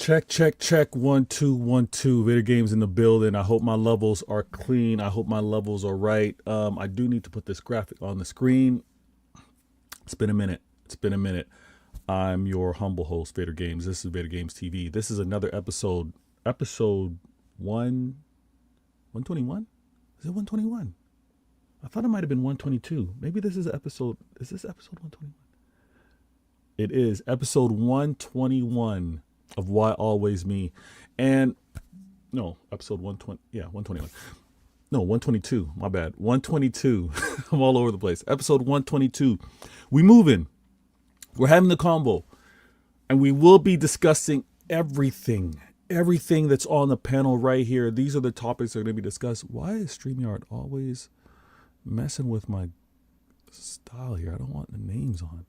Check. 1 2 1 2. Video games in the building. I hope my levels are clean. I hope my levels are right. I do need to put this graphic on the screen. It's been a minute. I'm your humble host, Vader Games. This is Vader Games TV. This is another episode. Episode 121? Is it 121? I thought it might have been 122. Maybe this is episode. Is this episode 121? It is episode 121 of Why Always Me. And no, episode 120. Yeah, 121. No, 122. My bad. 122. I'm all over the place. Episode 122. We moving. We're having the convo. And we will be discussing everything that's on the panel right here. These are the topics that are going to be discussed. Why is StreamYard always messing with my style here? I don't want the names on.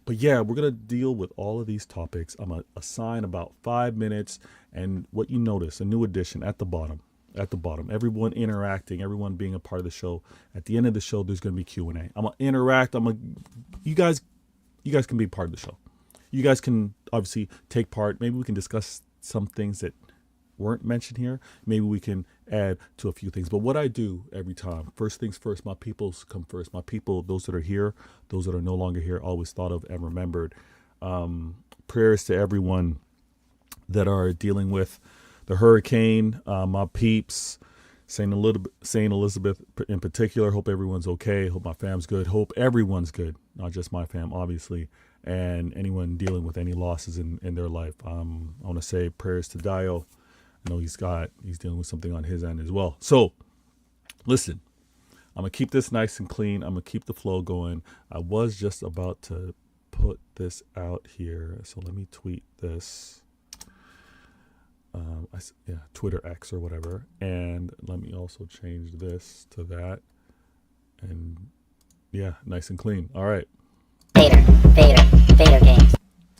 But yeah, we're going to deal with all of these topics. I'm going to assign about 5 minutes. And what you notice, a new addition at the bottom, everyone interacting, everyone being a part of the show. At the end of the show, there's going to be Q&A. I'm going to interact. You guys can be part of the show. You guys can obviously take part. Maybe we can discuss some things that weren't mentioned here. Maybe we can add to a few things. But what I do every time, first things first, my peoples come first. My people, those that are here, those that are no longer here, always thought of and remembered. Prayers to everyone that are dealing with the hurricane, my peeps, Saint Elizabeth in particular. Hope everyone's okay. Hope my fam's good. Hope everyone's good, not just my fam, obviously, and anyone dealing with any losses in their life. I want to say prayers to Dio. I know he's dealing with something on his end as well. So listen, I'm going to keep this nice and clean. I'm going to keep the flow going. I was just about to put this out here. So let me tweet this. Twitter X or whatever. And let me also change this to that. And yeah, nice and clean. All right. Vader Games.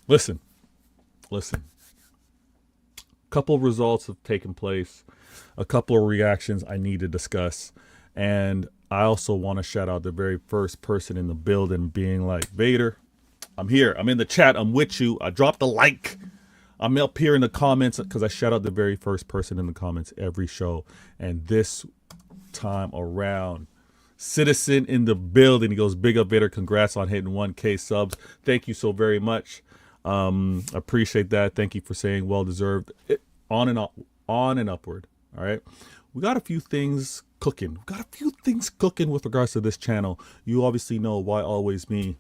Listen. Couple results have taken place. A couple of reactions I need to discuss. And I also want to shout out the very first person in the building being like, Vader, I'm here. I'm in the chat. I'm with you. I dropped a like. I'm up here in the comments because I shout out the very first person in the comments every show. And this time around, Citizen in the building. He goes, big up, Vader. Congrats on hitting 1K subs. Thank you so very much. Appreciate that. Thank you for saying well deserved. On and upward. All right. We got a few things cooking. With regards to this channel. You obviously know Why Always Me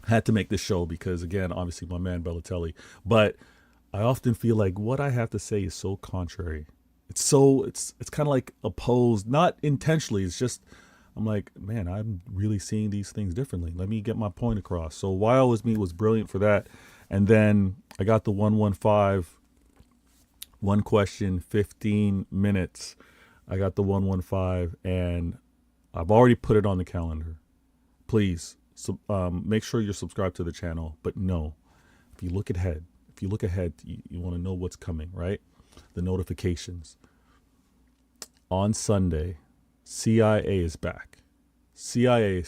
had to make this show because, again, obviously my man Bellatelli. But I often feel like what I have to say is so contrary. It's kind of like opposed, not intentionally. It's just, I'm like, man, I'm really seeing these things differently. Let me get my point across. So Why Always Me was brilliant for that. And then I got the 115, one question, 15 minutes. I got the 115 and I've already put it on the calendar. Please make sure you're subscribed to the channel. But no, if you look ahead, you want to know what's coming, right? The notifications. On Sunday, CIA is back. CIA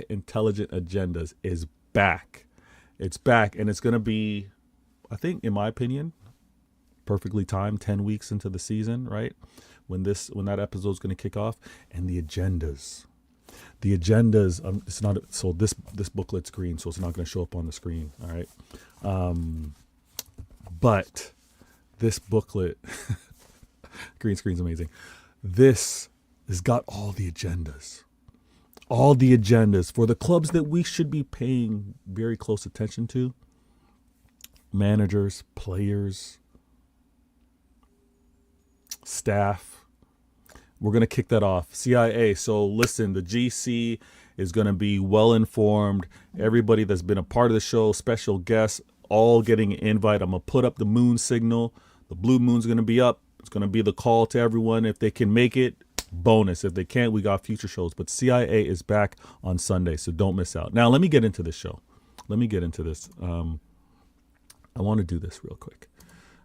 Intelligent Agendas is back. It's back, and it's going to be, I think, in my opinion, perfectly timed, 10 weeks into the season, right? When that episode is going to kick off, and the agendas. It's not, so this booklet's green, so it's not going to show up on the screen, all right? But this booklet, green screen's amazing. This has got all the agendas for the clubs that we should be paying very close attention to. Managers, players, staff. We're going to kick that off. CIA. So listen, the GC is going to be well informed. Everybody that's been a part of the show, special guests, all getting an invite. I'm going to put up the moon signal. The blue moon's going to be up. It's going to be the call to everyone. If they can make it, bonus. If they can't, we got future shows. But CIA is back on Sunday, so don't miss out. Now, let me get into this show. I want to do this real quick.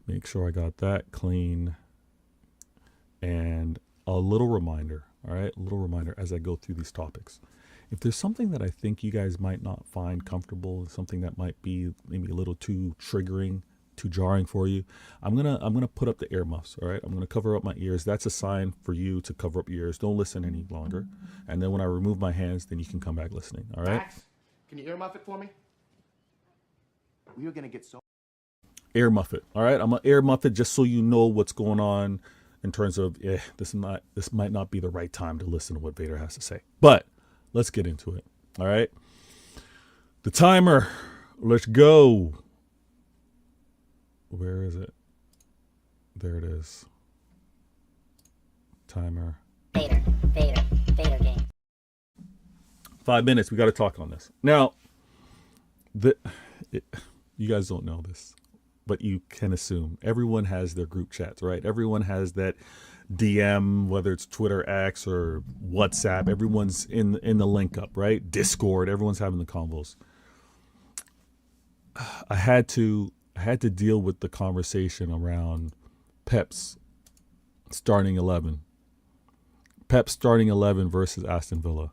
Make sure I got that clean. And a little reminder, all right? A little reminder as I go through these topics. If there's something that I think you guys might not find comfortable, something that might be maybe a little too triggering, too jarring for you, I'm gonna put up the earmuffs. All right, I'm gonna cover up my ears. That's a sign for you to cover up your ears. Don't listen any longer. And then when I remove my hands, then you can come back listening. All right. Max, can you earmuff it for me? We are gonna get so Earmuff it. All right, I'm gonna earmuff it just so you know what's going on in terms of this might not be the right time to listen to what Vader has to say. But let's get into it. All right. The timer. Let's go. Where is it? There it is. Timer. Vader game. 5 minutes. We got to talk on this. Now, you guys don't know this, but you can assume everyone has their group chats, right? Everyone has that DM, whether it's Twitter, X, or WhatsApp. Everyone's in the link up, right? Discord. Everyone's having the convos. I had to deal with the conversation around Pep's starting 11. Pep's starting 11 versus Aston Villa.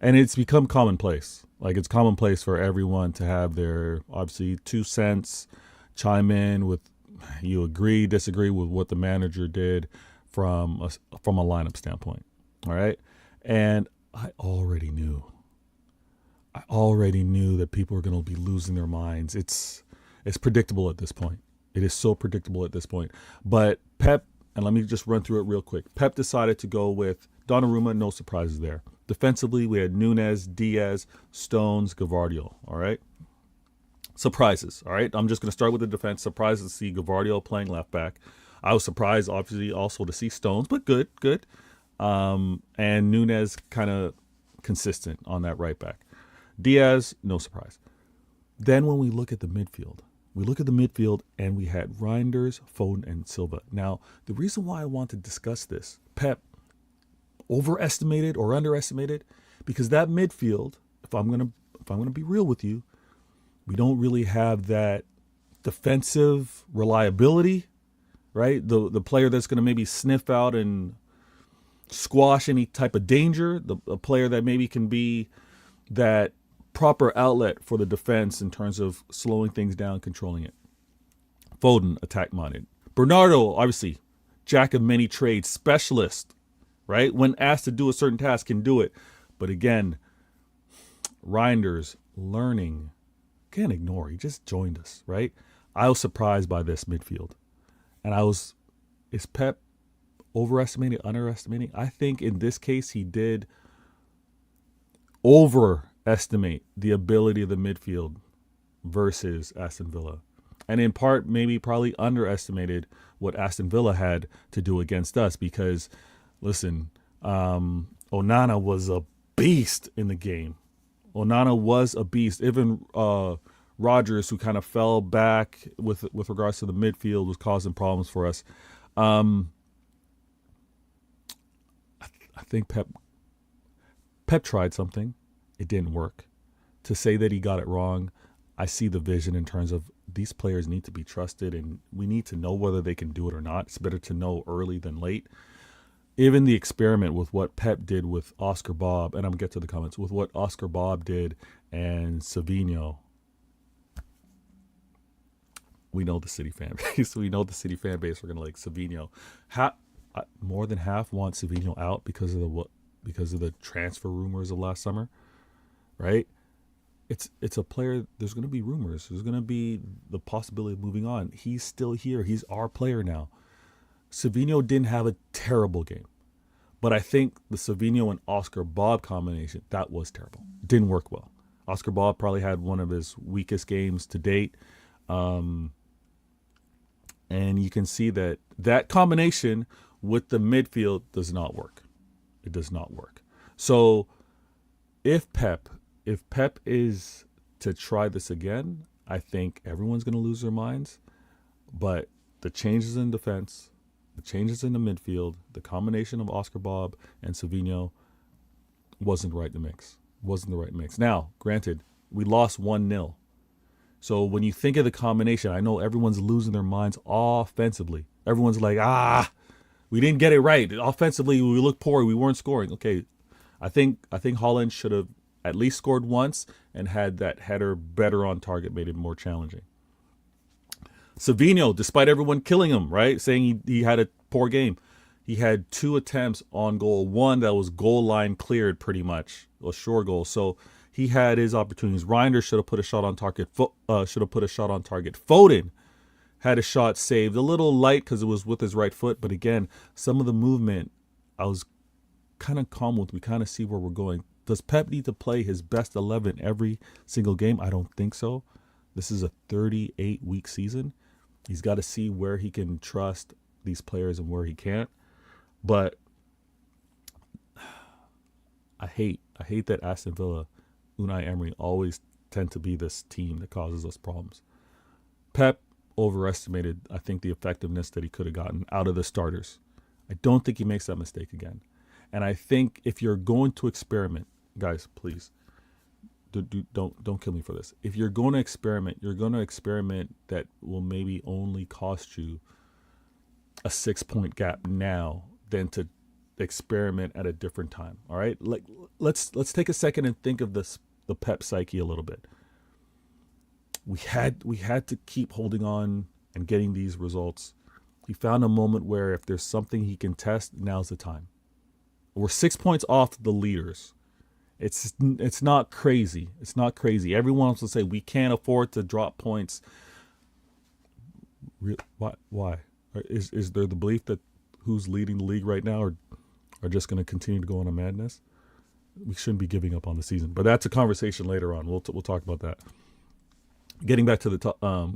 And it's become commonplace. Like, it's commonplace for everyone to have their, obviously, 2 cents, chime in with, you agree, disagree with what the manager did from a lineup standpoint. All right. And I already knew that people are going to be losing their minds. It's predictable at this point. It is so predictable at this point. But Pep, and let me just run through it real quick. Pep decided to go with Donnarumma, no surprises there. Defensively, we had Nunez, Diaz, Stones, Gavardio. All right. Surprises. All right. I'm just going to start with the defense. Surprised to see Gavardio playing left back. I was surprised, obviously, also to see Stones, but good. And Nunez kind of consistent on that right back. Diaz, no surprise. Then when we look at the midfield, and we had Reinders, Foden, and Silva. Now, the reason why I want to discuss this, Pep overestimated or underestimated, because that midfield, if I'm gonna be real with you, we don't really have that defensive reliability, right? The player that's gonna maybe sniff out and squash any type of danger, a player that maybe can be that proper outlet for the defense in terms of slowing things down, controlling it. Foden, attack-minded. Bernardo, obviously, jack of many trades, specialist, right? When asked to do a certain task, can do it. But again, Reinders, learning, can't ignore. He just joined us, right? I was surprised by this midfield. And is Pep overestimating, underestimating? I think in this case, he did overestimate the ability of the midfield versus Aston Villa. And in part, probably underestimated what Aston Villa had to do against us because, listen, Onana was a beast in the game. Onana was a beast. Even Rodgers, who kind of fell back with regards to the midfield, was causing problems for us. I think Pep tried something. It didn't work. To say that he got it wrong, I see the vision in terms of these players need to be trusted and we need to know whether they can do it or not. It's better to know early than late. Even the experiment with what Pep did with Oscar Bob, and I'm going to get to the comments, with what Oscar Bob did and Savinho. We know the City fan base. We're going to like Savinho. More than half want Savinho out because of the transfer rumors of last summer, right? It's a player. There's going to be rumors. There's going to be the possibility of moving on. He's still here. He's our player now. Savinho didn't have a terrible game, but I think the Savinho and Oscar Bob combination, that was terrible. Didn't work well. Oscar Bob probably had one of his weakest games to date. And you can see that combination with the midfield does not work. It does not work. So if Pep is to try this again, I think everyone's going to lose their minds. But the changes in defense, the changes in the midfield, the combination of Oscar Bob and Savinho wasn't the right mix. Now, granted, we lost 1-0. So when you think of the combination, I know everyone's losing their minds offensively. Everyone's like, we didn't get it right. Offensively, we looked poor. We weren't scoring. Okay, I think Holland should have at least scored once and had that header better on target, made it more challenging. Savino, despite everyone killing him, right, saying he had a poor game, he had 2 attempts on goal. One that was goal line cleared, pretty much a sure goal. So he had his opportunities. Reinders should have put a shot on target. Foden had a shot saved, a little light because it was with his right foot. But again, some of the movement, I was kind of calm with. We kind of see where we're going. Does Pep need to play his best 11 every single game? I don't think so. This is a 38-week season. He's got to see where he can trust these players and where he can't. But I hate that Aston Villa, Unai Emery, always tend to be this team that causes us problems. Pep overestimated, I think, the effectiveness that he could have gotten out of the starters. I don't think he makes that mistake again. And I think if you're going to experiment, guys, please, don't kill me for this. If you're going to experiment, you're going to experiment that will maybe only cost you a 6-point gap now than to experiment at a different time. All right, like let's take a second and think of the Pep psyche a little bit. We had to keep holding on and getting these results. He found a moment where if there's something he can test, now's the time. We're 6 points off the leaders. It's not crazy. It's not crazy. Everyone wants to say we can't afford to drop points. Why? Is there the belief that who's leading the league right now are just going to continue to go on a madness? We shouldn't be giving up on the season. But that's a conversation later on. We'll talk about that. Getting back to the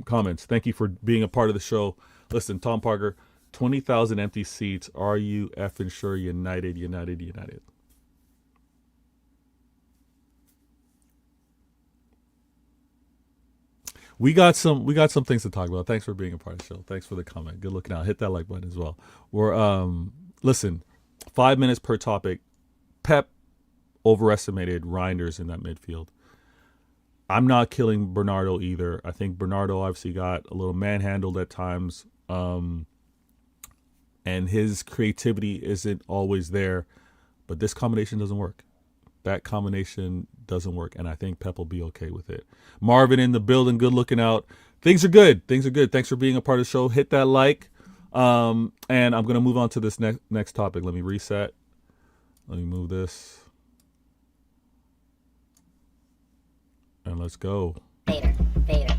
comments. Thank you for being a part of the show. Listen, Tom Parker, 20,000 empty seats. Are you effing sure? United. We got some things to talk about. Thanks for being a part of the show. Thanks for the comment. Good looking out. Hit that like button as well. We're listen, 5 minutes per topic. Pep overestimated Reinders in that midfield. I'm not killing Bernardo either. I think Bernardo obviously got a little manhandled at times. And his creativity isn't always there. But this combination doesn't work. That combination doesn't work, and I think Pep will be okay with it. Marvin in the building, good looking out. Things are good. Thanks for being a part of the show. Hit that like. And I'm going to move on to this next topic. Let me reset. Let me move this. And let's go. Vader games.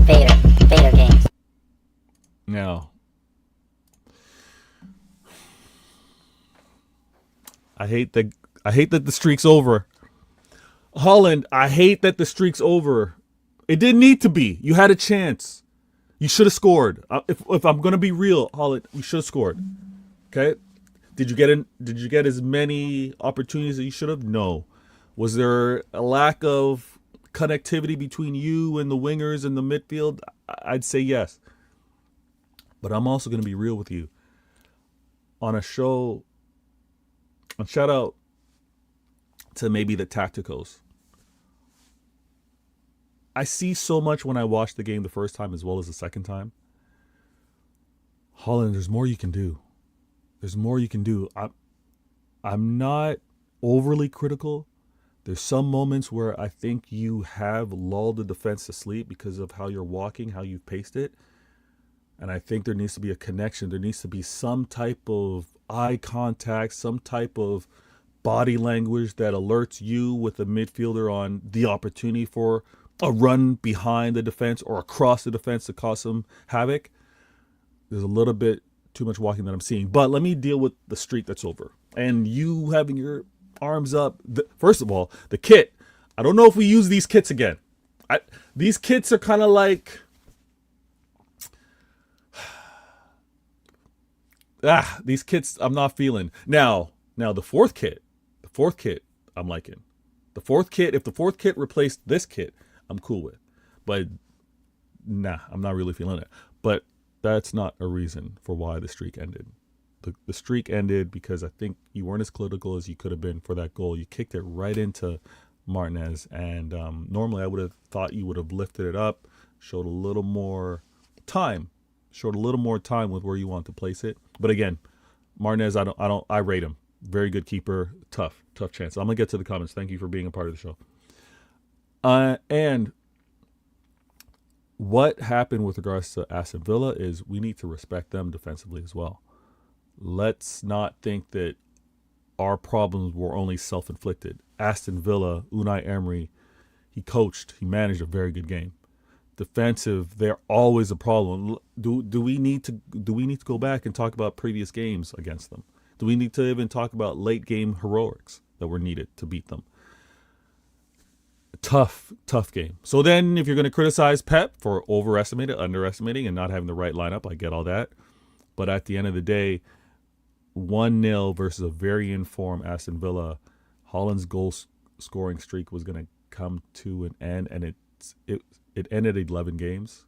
Vader games. Now, I hate that the streak's over. Holland, I hate that the streak's over. It didn't need to be. You had a chance. You should have scored. If I'm gonna be real, Holland, you should have scored. Okay? Did you get as many opportunities that you should have? No. Was there a lack of connectivity between you and the wingers in the midfield? I'd say yes. But I'm also gonna be real with you. On a show, and shout out to maybe the tacticals. I see so much when I watch the game the first time as well as the second time. Holland, there's more you can do. There's more you can do. I'm not overly critical. There's some moments where I think you have lulled the defense to sleep because of how you're walking, how you've paced it. And I think there needs to be a connection. There needs to be some type of eye contact, some type of body language that alerts you with the midfielder on the opportunity for a run behind the defense or across the defense to cause some havoc. There's a little bit too much walking that I'm seeing. But let me deal with the streak that's over. And you having your arms up. First of all, the kit. I don't know if we use these kits again. These kits are kind of like... these kits I'm not feeling. Now the fourth kit I'm liking. The fourth kit, if the fourth kit replaced this kit, I'm cool with. But nah, I'm not really feeling it. But that's not a reason for why the streak ended. The streak ended because I think you weren't as clinical as you could have been for that goal. You kicked it right into Martinez, and normally I would have thought you would have lifted it up, showed a little more time with where you want to place it. But again, Martinez, I rate him. Very good keeper. Tough chance. I'm gonna get to the comments. Thank you for being a part of the show. And what happened with regards to Aston Villa is we need to respect them defensively as well. Let's not think that our problems were only self-inflicted. Aston Villa, Unai Emery, he managed a very good game. Defensive, they're always a problem. Do we need to go back and talk about previous games against them? Do we need to even talk about late game heroics that were needed to beat them? Tough game. So then if you're going to criticize Pep for underestimating, and not having the right lineup, I get all that. But at the end of the day, 1-0 versus a very informed Aston Villa, Haaland's goal scoring streak was going to come to an end, and it ended 11 games.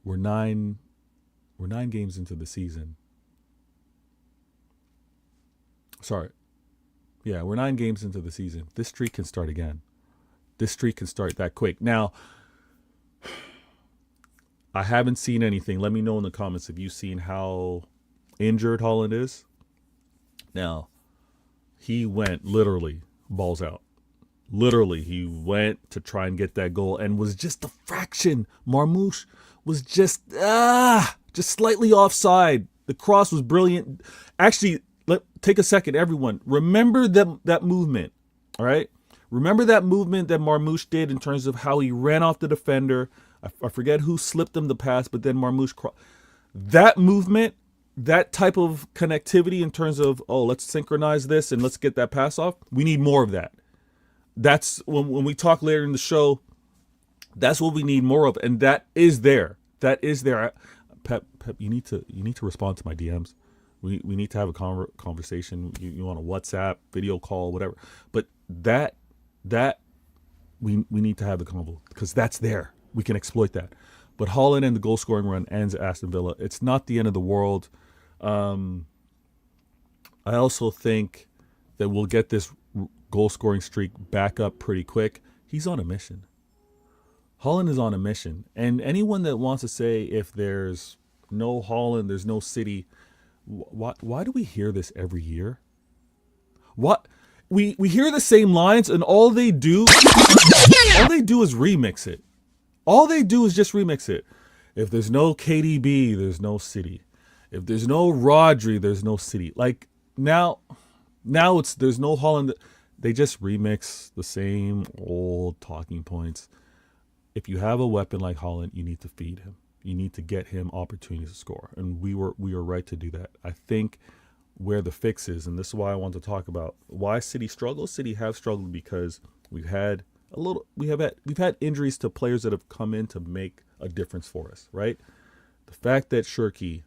We're nine games into the season. Sorry. Yeah, we're 9 games into the season. This streak can start again. This streak can start that quick. Now, I haven't seen anything. Let me know in the comments if you've seen how injured Haaland is. Now, he went literally balls out. Literally, he went to try and get that goal and was just a fraction. Marmoush was just slightly offside. The cross was brilliant. Actually, take a second, everyone. Remember that movement, all right? Remember that movement that Marmoush did in terms of how he ran off the defender. I forget who slipped him the pass, but then Marmoush that movement, that type of connectivity in terms of, let's synchronize this and let's get that pass off. We need more of that. That's when we talk later in the show, that's what we need more of. And that is there. That is there. Pep, you need to respond to my DMs. We need to have a conversation. You want a WhatsApp, video call, whatever. But that we need to have the convo because that's there. We can exploit that. But Haaland and the goal scoring run ends at Aston Villa. It's not the end of the world. I also think that we'll get this goal scoring streak back up pretty quick. He's on a mission. Haaland is on a mission. And anyone that wants to say if there's no Haaland, there's no City, why do we hear this every year? What? We hear the same lines and all they do is remix it. All they do is just remix it. If there's no KDB, there's no City. If there's no Rodri, there's no City. Like now there's no Haaland. They just remix the same old talking points. If you have a weapon like Haaland, you need to feed him. You need to get him opportunities to score. And we were right to do that. I think where the fix is, and this is why I want to talk about why City struggles. City have struggled because we've had injuries to players that have come in to make a difference for us, right? The fact that Shirky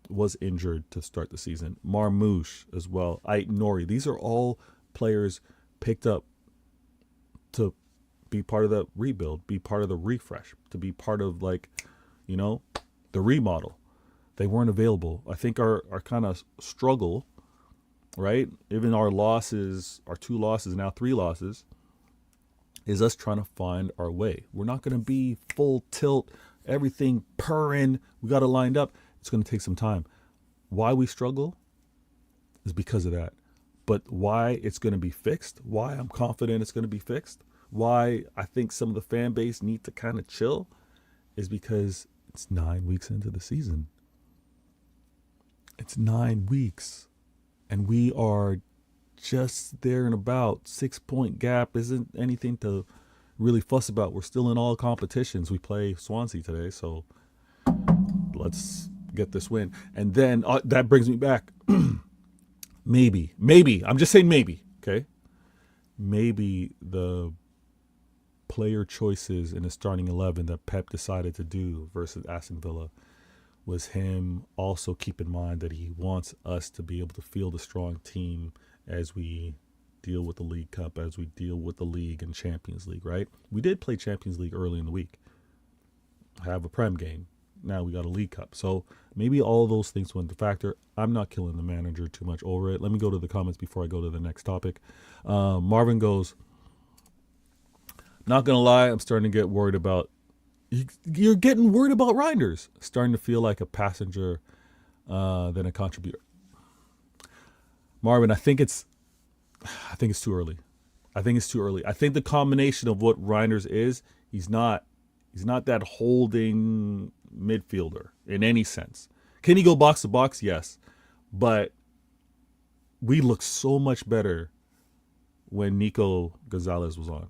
was injured to start the season, Marmoush as well, Ait-Nouri, these are all players picked up to be part of the rebuild, be part of the refresh, to be part of the remodel. They weren't available. I think our kind of struggle, right? Even our losses, our 2 losses, now 3 losses, is us trying to find our way. We're not going to be full tilt, everything purring. We got it lined up. It's going to take some time. Why we struggle is because of that. But why it's going to be fixed, why I'm confident it's going to be fixed, why I think some of the fan base need to kind of chill is because it's 9 weeks into the season. It's 9 weeks. And we are just there and about 6-point gap. Isn't anything to really fuss about. We're still in all competitions. We play Swansea today, so let's get this win. And then that brings me back. Maybe, I'm just saying maybe, okay? Maybe the player choices in the starting 11 that Pep decided to do versus Aston Villa was him also keep in mind that he wants us to be able to field a strong team as we deal with the League Cup, as we deal with the League and Champions League, right? We did play Champions League early in the week. Have a Prem game. Now we got a League Cup. So maybe all those things went into factor. I'm not killing the manager too much over it. Let me go to the comments before I go to the next topic. Marvin goes, not going to lie, I'm starting to get worried about, you're getting worried about Reinders. Starting to feel like a passenger than a contributor. Marvin, I think it's too early. I think it's too early. I think the combination of what Reinders is, he's not He's not that holding midfielder in any sense. Can he go box to box? Yes. But we look so much better when Nico Gonzalez was on.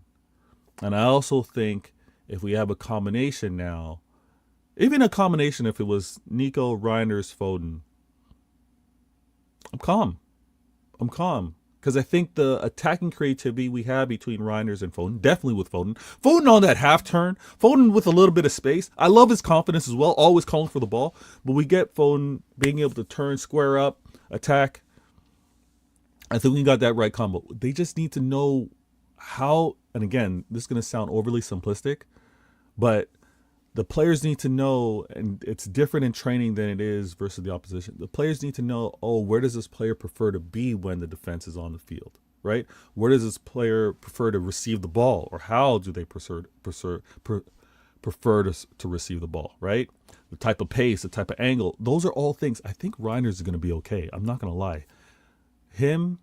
And I also think if we have a combination now, even a combination if it was Nico, Reinders, Foden, I'm calm. Because I think the attacking creativity we have between Reinders and Foden, definitely with Foden. Foden on that half turn, Foden with a little bit of space. I love his confidence as well, always calling for the ball. But we get Foden being able to turn, square up, attack. I think we got that right combo. They just need to know how, and again, this is going to sound overly simplistic, but the players need to know, and it's different in training than it is versus the opposition. The players need to know, where does this player prefer to be when the defense is on the field, right? Where does this player prefer to receive the ball, or how do they prefer to receive the ball, right? The type of pace, the type of angle, those are all things. I think Reinders is going to be okay. I'm not going to lie. Him,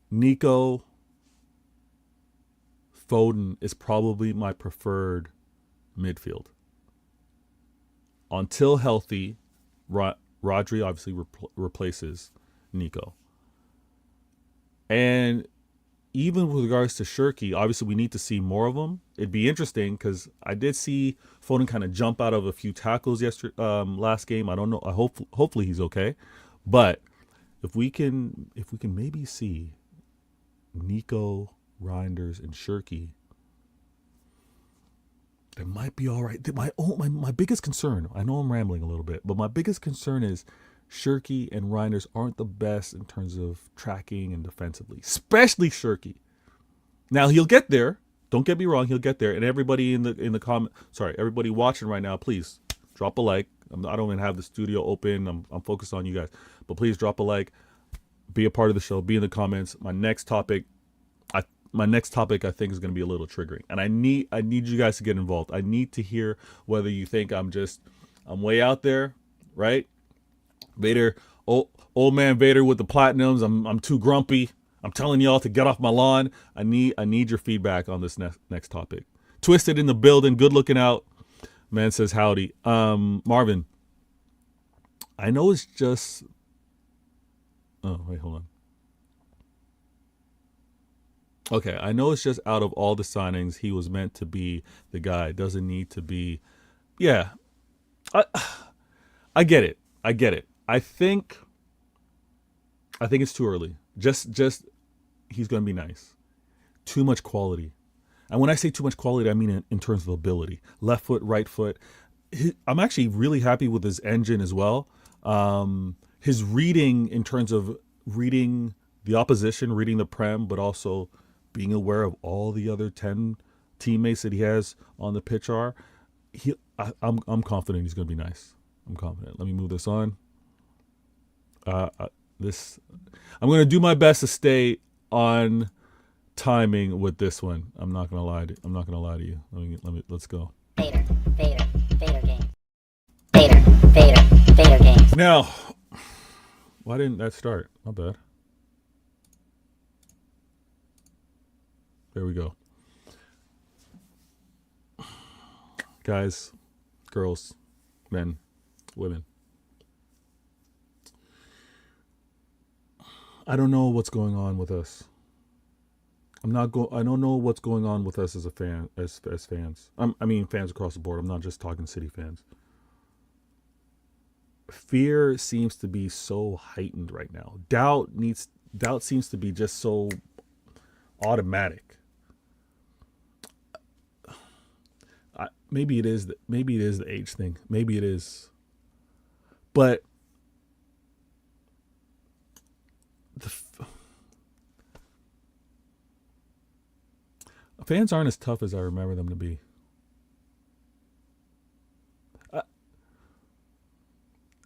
Nico, Foden is probably my preferred midfield. Until healthy, Rodri obviously replaces Nico. And even with regards to Shirky, obviously we need to see more of him. It'd be interesting because I did see Foden kind of jump out of a few tackles last game. I don't know. Hopefully he's okay. But if we can maybe see Nico, Reinders, and Shirky, they might be all right. My biggest concern, I know I'm rambling a little bit, but my biggest concern is Shirky and Reinders aren't the best in terms of tracking and defensively, especially Shirky. Now he'll get there. Don't get me wrong, he'll get there. And everybody in the everybody watching right now, please drop a like. I don't even have the studio open. I'm focused on you guys, but please drop a like, be a part of the show, be in the comments. My next topic I think is going to be a little triggering, and I need you guys to get involved. I need to hear whether you think I'm way out there, right? Vader, old man Vader with the platinums. I'm too grumpy. I'm telling y'all to get off my lawn. I need your feedback on this next topic. Twisted in the building. Good looking out. Man says howdy. Marvin, I know it's just. Oh wait, hold on. Okay, I know it's just out of all the signings, he was meant to be the guy. It doesn't need to be. Yeah, I get it. I think it's too early. Just he's going to be nice. Too much quality. And when I say too much quality, I mean in terms of ability. Left foot, right foot. I'm actually really happy with his engine as well. His reading in terms of reading the opposition, reading the Prem, but also being aware of all the other 10 teammates that he has on the pitch I'm confident he's going to be nice. I'm confident. Let me move this on. I'm going to do my best to stay on timing with this one. I'm not going to lie to you. Let's go. Vader games. Vader games. Now, why didn't that start? Not bad. There we go. Guys, girls, men, women. I don't know what's going on with us. I don't know what's going on with us as fans. I mean fans across the board. I'm not just talking City fans. Fear seems to be so heightened right now. Doubt seems to be just so automatic. Maybe it is the age thing. Maybe it is. But fans aren't as tough as I remember them to be.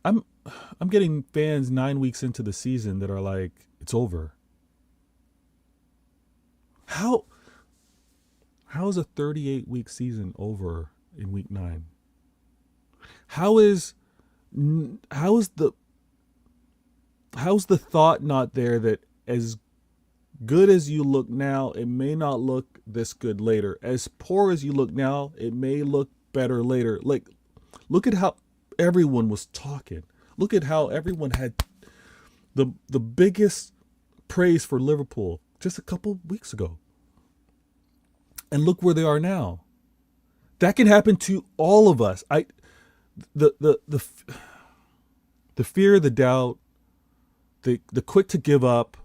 I'm getting fans 9 weeks into the season that are like, it's over. How is a 38-week season over in week 9? How's the thought not there that as good as you look now, it may not look this good later. As poor as you look now, it may look better later. Like, look at how everyone was talking. Look at how everyone had the biggest praise for Liverpool just a couple weeks ago. And look where they are now. That can happen to all of us. The fear, the doubt, the quick to give up.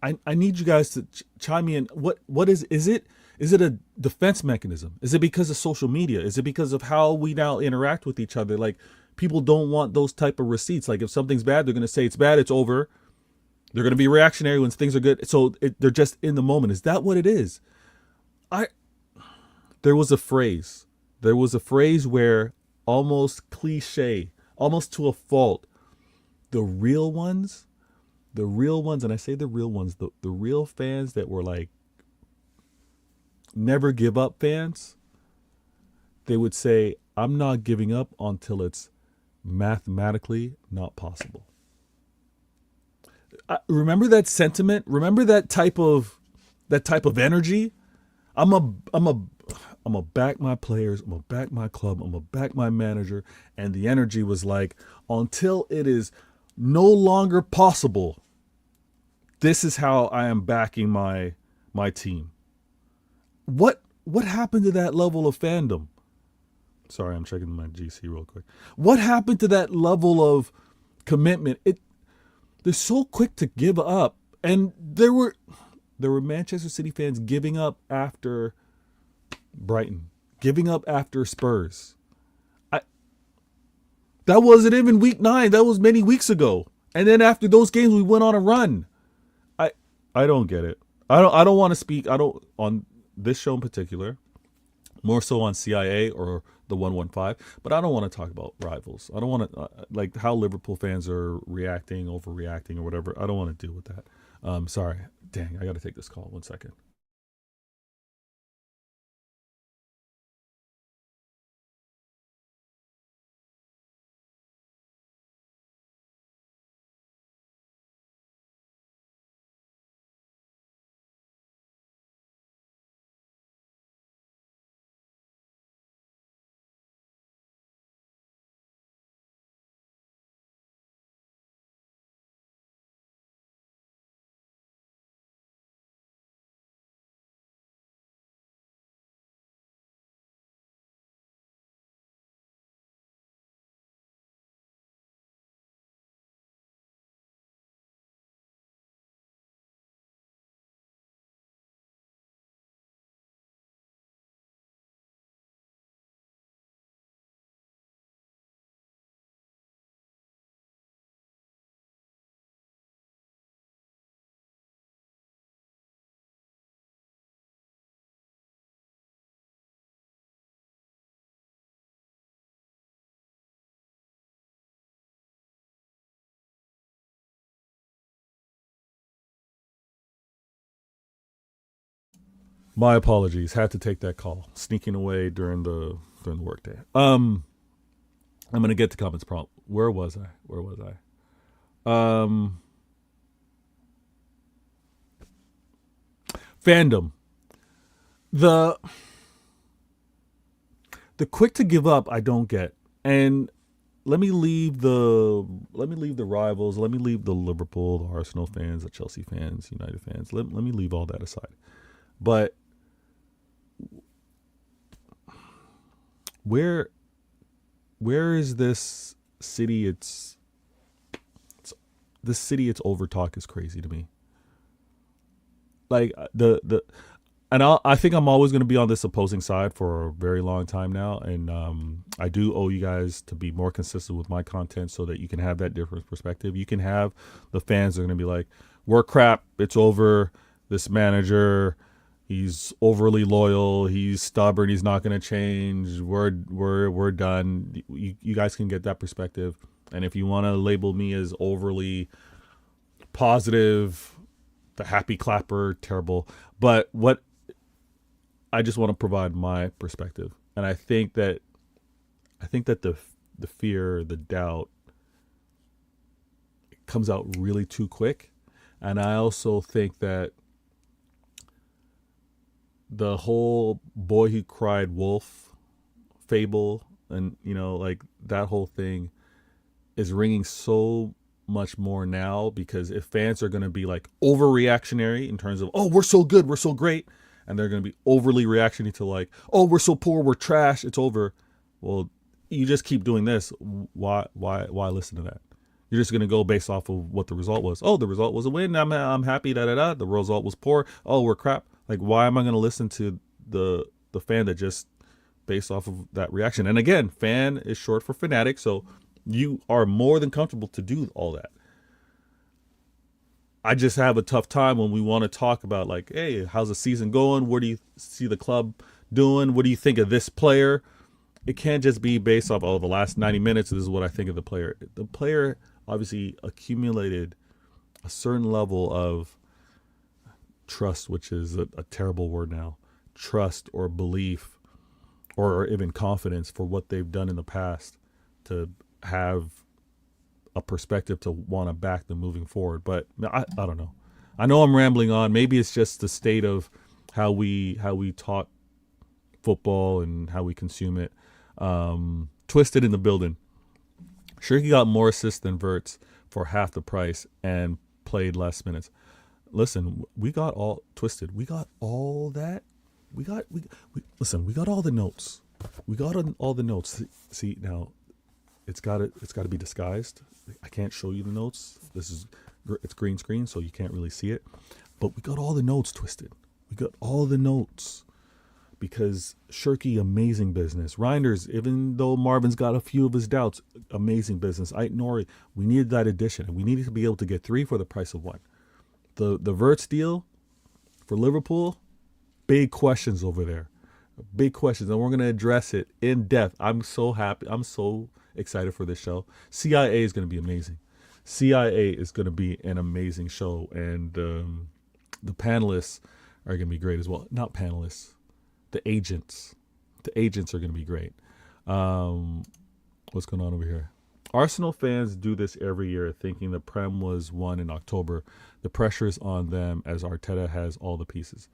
I need you guys to chime in. What is it? Is it a defense mechanism? Is it because of social media? Is it because of how we now interact with each other? Like, people don't want those type of receipts. Like, if something's bad, they're going to say it's bad, it's over. They're going to be reactionary when things are good. So they're just in the moment. Is that what it is? There was a phrase where, almost cliche, almost to a fault, the real ones, and I say the real ones, the real fans that were like never give up fans, they would say, I'm not giving up until it's mathematically not possible. Remember that sentiment? Remember that type of energy? I'm a back my players, I'm a back my club, I'm a back my manager, and the energy was like, until it is no longer possible, this is how I am backing my team. What happened to that level of fandom? Sorry, I'm checking my GC real quick. What happened to that level of commitment? They're so quick to give up, and there were Manchester City fans giving up after Brighton, giving up after Spurs. That wasn't even week 9. That was many weeks ago. And then after those games, we went on a run. I don't get it. I don't want to speak. I don't on this show in particular. More so on CIA or the 115. But I don't want to talk about rivals. I don't want to like how Liverpool fans are reacting, overreacting, or whatever. I don't want to deal with that. Sorry. Dang, I got to take this call. 1 second. My apologies. Had to take that call. Sneaking away during the workday. I'm gonna get to comments prompt. Where was I? Fandom. The quick to give up, I don't get. And let me leave the rivals. Let me leave the Liverpool, the Arsenal fans, the Chelsea fans, United fans. Let me leave all that aside. But where is this city? It's this city. Its over talk is crazy to me. Like I think I'm always going to be on this opposing side for a very long time now, and I do owe you guys to be more consistent with my content so that you can have that different perspective. You can have the fans that are going to be like, "We're crap. It's over. This manager, he's overly loyal. He's stubborn. He's not going to change. We're done." You guys can get that perspective. And if you want to label me as overly positive, the happy clapper, terrible. But I just want to provide my perspective. And I think that the fear, the doubt comes out really too quick. And I also think that the whole boy who cried wolf fable, and like that whole thing is ringing so much more now, because if fans are going to be like overreactionary in terms of, oh, we're so good, we're so great, and they're going to be overly reactionary to like, oh, we're so poor, we're trash, it's over. Well, you just keep doing this. Why listen to that? You're just going to go based off of what the result was. Oh, the result was a win. I'm happy. The result was poor. Oh, we're crap. Like, why am I going to listen to the fan that just based off of that reaction? And again, fan is short for fanatic, so you are more than comfortable to do all that. I just have a tough time when we want to talk about like, hey, how's the season going? Where do you see the club doing? What do you think of this player? It can't just be based off, oh, the last 90 minutes, this is what I think of the player. The player obviously accumulated a certain level of trust, which is a terrible word now, trust or belief or even confidence for what they've done in the past to have a perspective to want to back them moving forward. But I don't know. I know I'm rambling on. Maybe it's just the state of how we talk football and how we consume it. Twisted in the building. Sure, he got more assists than Verts for half the price and played less minutes. Listen, we got all Twisted. We got all that. We got all the notes. We got all the notes. See now, it's got to be disguised. I can't show you the notes. It's green screen, so you can't really see it. But we got all the notes, Twisted. We got all the notes. Because Shirky, amazing business. Reinders, even though Marvin's got a few of his doubts, amazing business. Nori, we needed that addition, and we needed to be able to get 3 for the price of 1. The Verts deal for Liverpool, big questions over there. Big questions, and we're going to address it in depth. I'm so happy. I'm so excited for this show. CIA is going to be amazing. CIA is going to be an amazing show, and the panelists are going to be great as well. Not panelists. The agents are going to be great. What's going on over here? Arsenal fans do this every year, thinking the Prem was won in October. The pressure is on them as Arteta has all the pieces.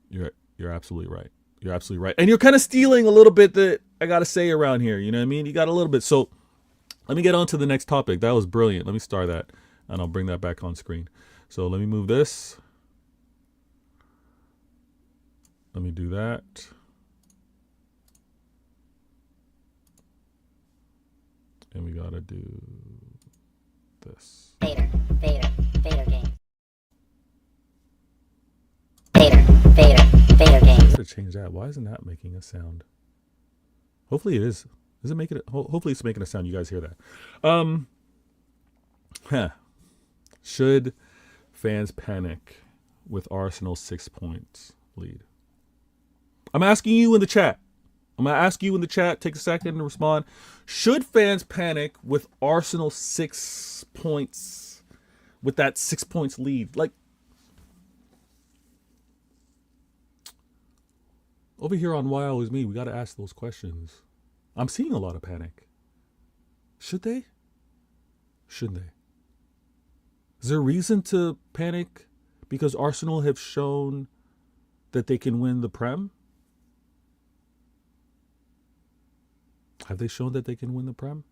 You're absolutely right. You're absolutely right. And you're kind of stealing a little bit that I got to say around here. You know what I mean? You got a little bit. So let me get on to the next topic. That was brilliant. Let me start that, and I'll bring that back on screen. So let me move this. Let me do that. And we gotta do this. Vader game. Vader game. I should change that. Why isn't that making a sound? Hopefully it is. Is it making it? Hopefully it's making a sound. You guys hear that? Should fans panic with Arsenal's 6 points lead? I'm asking you in the chat. Take a second to respond. Should fans panic with Arsenal 6 points, with that 6 points lead? Like, over here on Why Always Me, we got to ask those questions. I'm seeing a lot of panic. Should they? Shouldn't they? Is there a reason to panic because Arsenal have shown that they can win the Prem? Have they shown that they can win the Prem?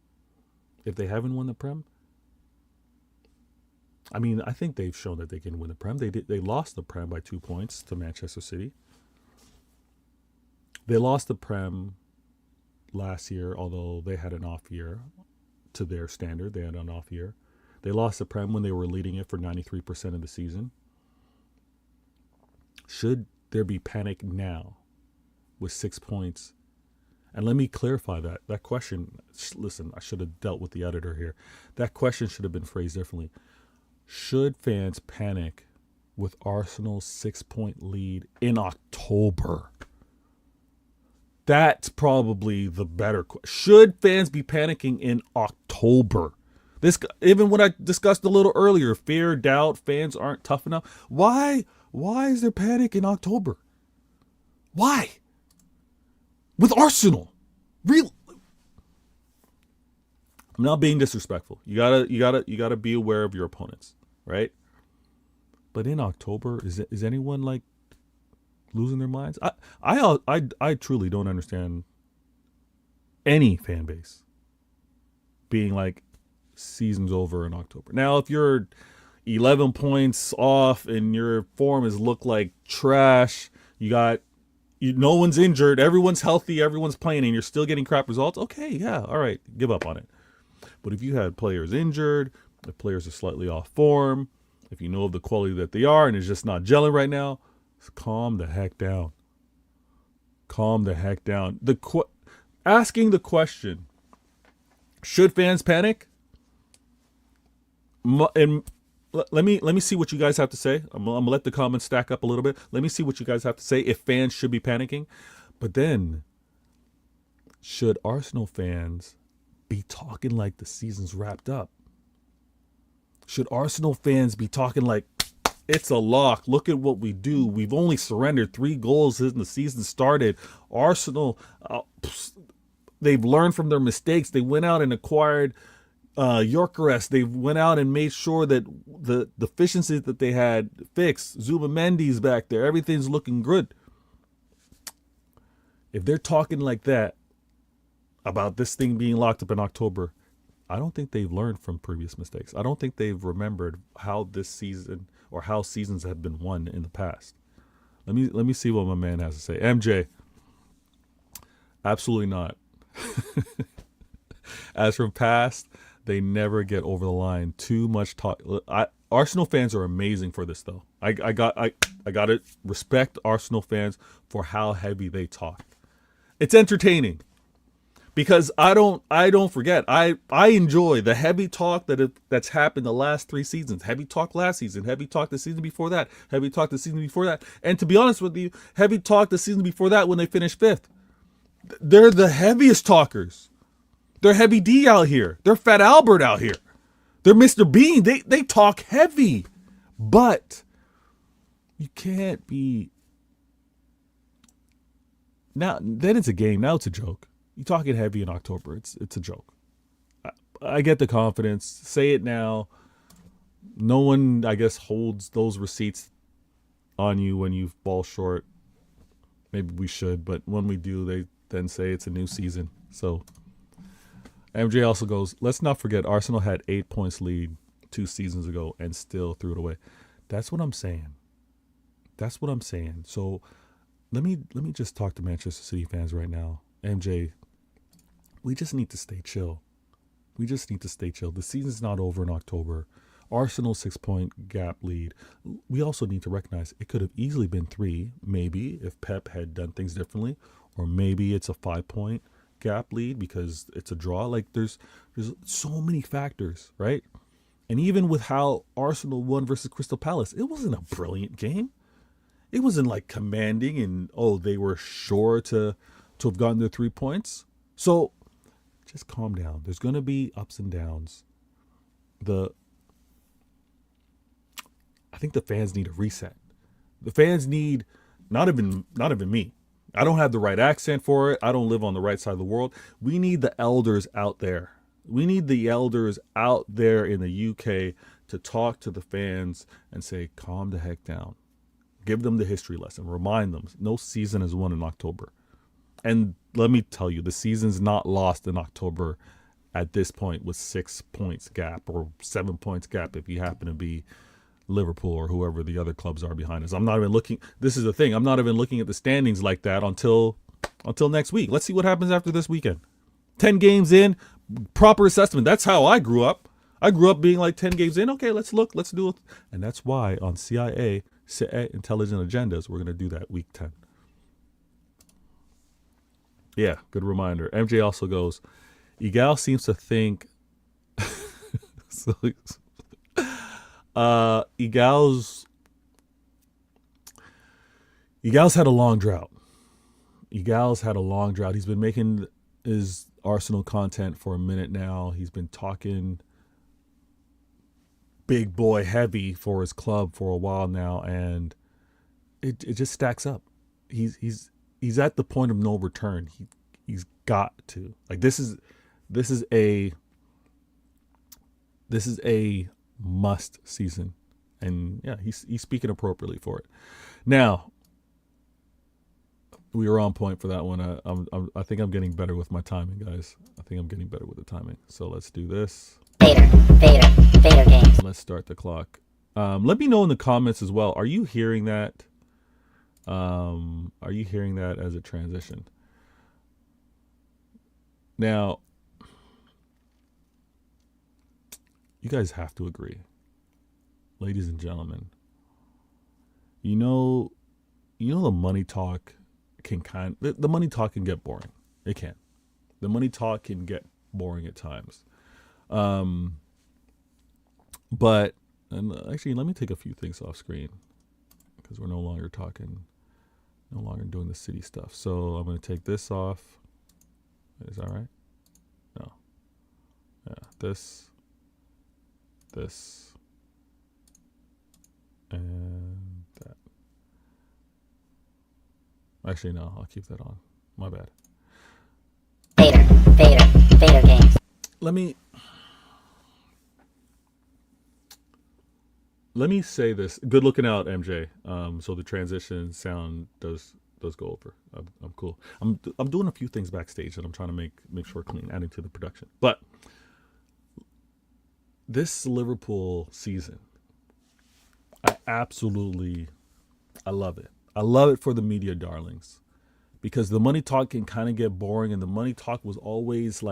If they haven't won the Prem? I mean, I think they've shown that they can win the Prem. They lost the Prem by 2 points to Manchester City. They lost the Prem last year, although they had an off year to their standard. They had an off year. They lost the Prem when they were leading it for 93% of the season. Should there be panic now with 6 points? And let me clarify that. That question, listen, I should have dealt with the editor here. That question should have been phrased differently. Should fans panic with Arsenal's 6 point lead in October? That's probably the better question. Should fans be panicking in October? This, even when I discussed a little earlier, fear, doubt, fans aren't tough enough. Why is there panic in October? Why? With Arsenal. Real. I'm not being disrespectful. You gotta be aware of your opponents, right? But in October, is anyone like losing their minds. I truly don't understand any fan base being like season's over in October. Now, if you're 11 points off and your form has looked like trash, no one's injured, everyone's healthy, everyone's playing, and you're still getting crap results, okay, yeah, all right, give up on it. But if you had players injured, if players are slightly off form, if you know of the quality that they are and it's just not gelling right now, calm the heck down. Calm the heck down. Asking the question, should fans panic? And let me see what you guys have to say. I'm gonna let the comments stack up a little bit. Let me see what you guys have to say if fans should be panicking. But then, should Arsenal fans be talking like the season's wrapped up? Should Arsenal fans be talking like, it's a lock, look at what we do, we've only surrendered 3 goals since the season started. Arsenal, they've learned from their mistakes. They went out and acquired Gyökeres. They went out and made sure that the deficiencies that they had fixed. Zuma Mendy's back there. Everything's looking good. If they're talking like that about this thing being locked up in October, I don't think they've learned from previous mistakes. I don't think they've remembered how this season or how seasons have been won in the past. Let me see what my man has to say. MJ, absolutely not. As from past, they never get over the line. Too much talk. Arsenal fans are amazing for this, though. I got to respect Arsenal fans for how heavy they talk. It's entertaining. Because I don't forget. I enjoy the heavy talk that's happened the last 3 seasons. Heavy talk last season, heavy talk the season before that, heavy talk the season before that. And to be honest with you, heavy talk the season before that when they finished 5th. They're the heaviest talkers. They're Heavy D out here. They're Fat Albert out here. They're Mr. Bean. They talk heavy. But you can't be. Now then it's a game. Now it's a joke. You're talking heavy in October. It's a joke. I get the confidence. Say it now. No one, I guess, holds those receipts on you when you fall short. Maybe we should, but when we do, they then say it's a new season. So MJ also goes, let's not forget Arsenal had 8 points lead 2 seasons ago and still threw it away. That's what I'm saying. That's what I'm saying. So let me just talk to Manchester City fans right now. MJ, we just need to stay chill. We just need to stay chill. The season's not over in October. Arsenal's 6-point gap lead. We also need to recognize it could have easily been 3, maybe, if Pep had done things differently. Or maybe it's a 5-point gap lead because it's a draw. Like there's so many factors, right? And even with how Arsenal won versus Crystal Palace, it wasn't a brilliant game. It wasn't like commanding and, they were sure to have gotten their 3 points. So just calm down. There's going to be ups and downs. I think the fans need a reset. The fans need not even me. I don't have the right accent for it. I don't live on the right side of the world. We need the elders out there. We need the elders out there in the UK to talk to the fans and say, calm the heck down. Give them the history lesson. Remind them, no season is won in October. And let me tell you, the season's not lost in October at this point with 6 points gap or 7 points gap if you happen to be Liverpool or whoever the other clubs are behind us. I'm not even looking. This is the thing. I'm not even looking at the standings like that until next week. Let's see what happens after this weekend. 10 games in, proper assessment. That's how I grew up. I grew up being like 10 games in. Okay, let's look. Let's do it. And that's why on CIA Intelligent Agendas, we're going to do that week 10. Yeah, good reminder. MJ also goes, Egal seems to think Egal's had a long drought. Egal's had a long drought. He's been making his Arsenal content for a minute now. He's been talking big boy heavy for his club for a while now, and it just stacks up. He's at the point of no return. He's got to. Like this is a must season. And yeah, he's speaking appropriately for it. Now, We were on point for that one. I think I'm getting better with my timing, guys. I think I'm getting better with the timing. So let's do this. Vader games. Let's start the clock. Let me know in the comments as well. Are you hearing that? Are you hearing that as a transition? Now, you guys have to agree, ladies and gentlemen. You know the money talk the money talk can get boring. It can. The money talk can get boring at times. But actually, let me take a few things off screen because we're no longer doing the city stuff. So I'm going to take this off. Is that right? No. Yeah, this, and that. Actually, no, I'll keep that on. My bad. Vader games. Let me say this. Good looking out, MJ. So the transition sound does go over. I'm cool. I'm doing a few things backstage that I'm trying to make sure clean, adding to the production. But this Liverpool season, I love it. I love it for the media darlings, because the money talk can kind of get boring, and the money talk is always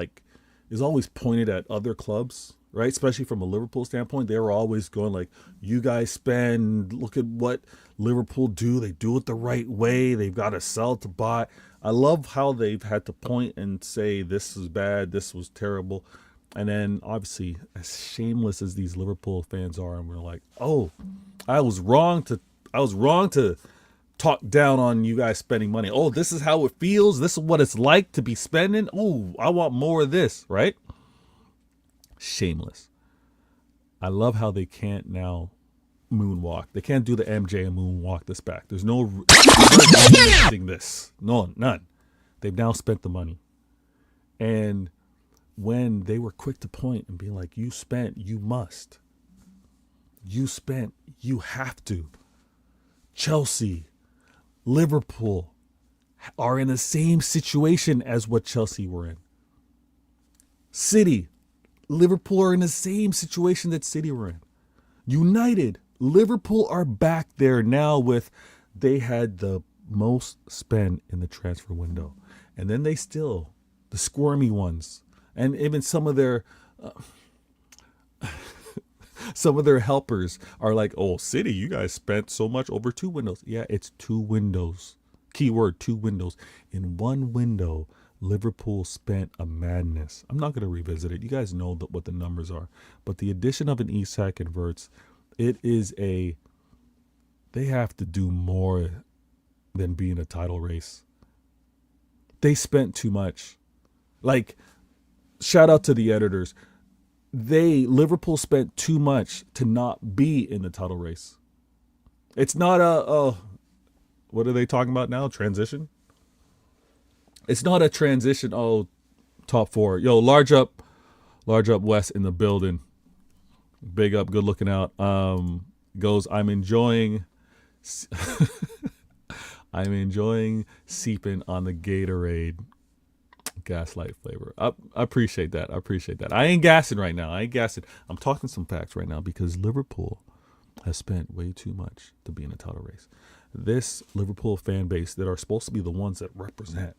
pointed at other clubs, right? Especially from a Liverpool standpoint, they were always going like, you guys spend, look at what Liverpool do. They do it the right way. They've got to sell to buy. I love how they've had to point and say, this is bad, this was terrible. And then obviously, as shameless as these Liverpool fans are, and we're like, oh, I was wrong to talk down on you guys spending money. Oh, this is how it feels. This is what it's like to be spending. Oh, I want more of this, right? Shameless. I love how they can't now moonwalk. They can't do the MJ and moonwalk this back. There's no this. No, none. They've now spent the money. And when they were quick to point and be like, you spent, you must. You spent, you have to. Chelsea, Liverpool are in the same situation as what Chelsea were in. City, Liverpool are in the same situation that City were in. United, Liverpool are back there now with, they had the most spend in the transfer window. And then they still, the squirmy ones, and even some of their helpers are like, oh, City, you guys spent so much over 2 windows. Yeah, it's 2 windows. Keyword, 2 windows. In 1 window, Liverpool spent a madness. I'm not going to revisit it. You guys know what the numbers are. But the addition of an Isak and Verts, they have to do more than be in a title race. They spent too much. Like, shout out to the editors. Liverpool spent too much to not be in the title race. It's not what are they talking about now? Transition? It's not a transition. Oh, top 4. Yo, large up West in the building. Big up, good looking out. Goes, I'm enjoying seeping on the Gatorade. Gaslight flavor. I appreciate that. I ain't gassing right now. I'm talking some facts right now, because Liverpool has spent way too much to be in a title race. This Liverpool fan base that are supposed to be the ones that represent,